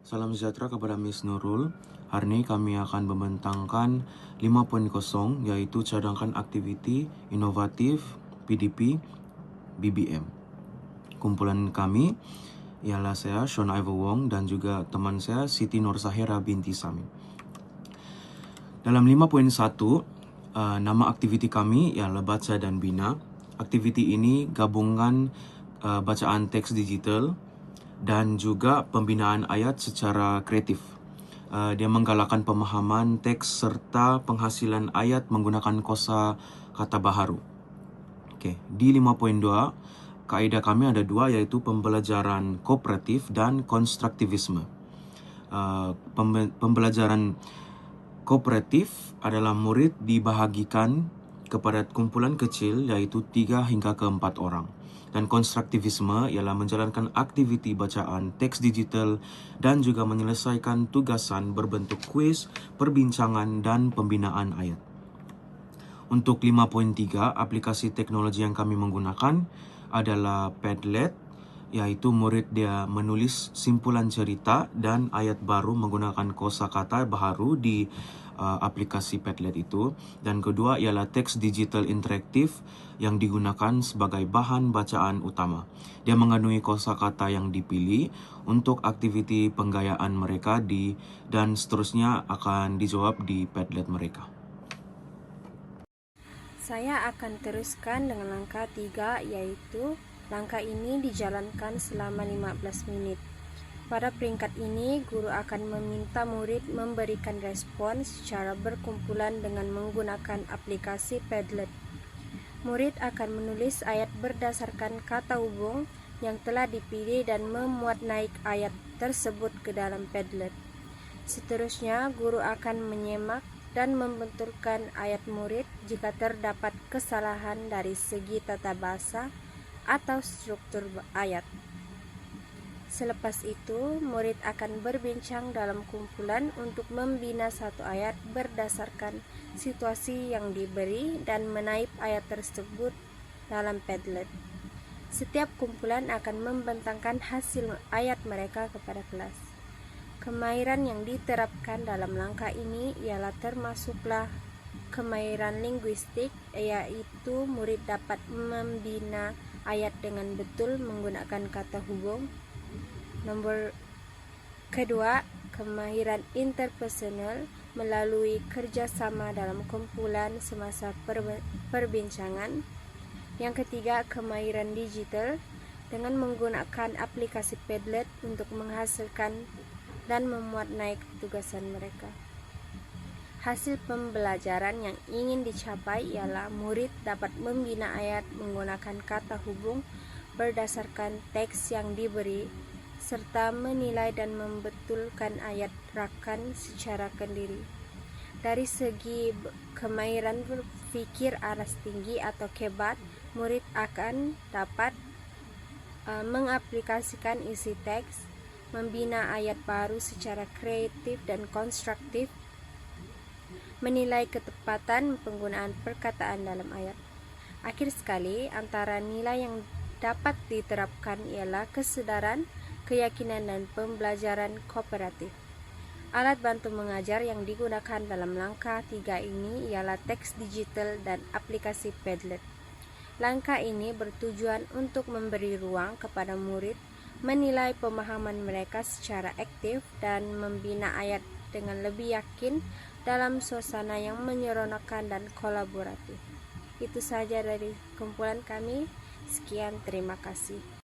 Salam sejahtera kepada Miss Nurul. Hari ini kami akan membentangkan 5.0, yaitu cadangkan aktiviti inovatif PDP BBM. Kumpulan kami ialah saya, Sean Ivor Wong, dan juga teman saya, Siti Nur Sahira binti Samin. Dalam 5.1, nama aktiviti kami ialah Baca dan Bina. Aktiviti ini gabungan bacaan teks digital dan juga pembinaan ayat secara kreatif. Dia menggalakkan pemahaman teks serta penghasilan ayat menggunakan kosa kata baharu. Di 5.2, kaedah kami ada dua, yaitu pembelajaran kooperatif dan konstruktivisme. Pembelajaran kooperatif adalah murid dibahagikan kepada kumpulan kecil, yaitu 3 hingga ke 4 orang. Dan konstruktivisme ialah menjalankan aktiviti bacaan teks digital dan juga menyelesaikan tugasan berbentuk kuis, perbincangan, dan pembinaan ayat. Untuk 5.3, aplikasi teknologi yang kami menggunakan adalah Padlet, yaitu murid dia menulis simpulan cerita dan ayat baru menggunakan kosakata baharu di aplikasi Padlet itu. Dan kedua ialah teks digital interaktif yang digunakan sebagai bahan bacaan utama. Dia mengandungi kosakata yang dipilih untuk aktiviti penggayaan mereka dan seterusnya akan dijawab di Padlet mereka. Saya akan teruskan dengan langkah 3, yaitu langkah ini dijalankan selama 15 menit. Pada peringkat ini, guru akan meminta murid memberikan respon secara berkumpulan dengan menggunakan aplikasi Padlet. Murid akan menulis ayat berdasarkan kata hubung yang telah dipilih dan memuat naik ayat tersebut ke dalam Padlet. Seterusnya, guru akan menyemak dan membetulkan ayat murid jika terdapat kesalahan dari segi tata bahasa atau struktur ayat. Selepas itu, murid akan berbincang dalam kumpulan untuk membina satu ayat berdasarkan situasi yang diberi dan menaip ayat tersebut dalam Padlet. Setiap kumpulan akan membentangkan hasil ayat mereka kepada kelas. Kemahiran yang diterapkan dalam langkah ini ialah termasuklah kemahiran linguistik, yaitu murid dapat membina ayat dengan betul menggunakan kata hubung. Nomor kedua, kemahiran interpersonal melalui kerjasama dalam kumpulan semasa perbincangan. Yang ketiga, kemahiran digital dengan menggunakan aplikasi Padlet untuk menghasilkan dan memuat naik tugasan mereka. Hasil pembelajaran yang ingin dicapai ialah murid dapat membina ayat menggunakan kata hubung berdasarkan teks yang diberi, serta menilai dan membetulkan ayat rakan secara kendiri. Dari segi kemahiran berpikir aras tinggi atau kebat, murid akan dapat mengaplikasikan isi teks, membina ayat baru secara kreatif dan konstruktif, menilai ketepatan penggunaan perkataan dalam ayat. Akhir sekali, antara nilai yang dapat diterapkan ialah kesedaran, keyakinan, dan pembelajaran kooperatif. Alat bantu mengajar yang digunakan dalam langkah 3 ini ialah teks digital dan aplikasi Padlet. Langkah ini bertujuan untuk memberi ruang kepada murid menilai pemahaman mereka secara aktif dan membina ayat dengan lebih yakin dalam suasana yang menyeronokkan dan kolaboratif. Itu saja dari kumpulan kami. Sekian, terima kasih.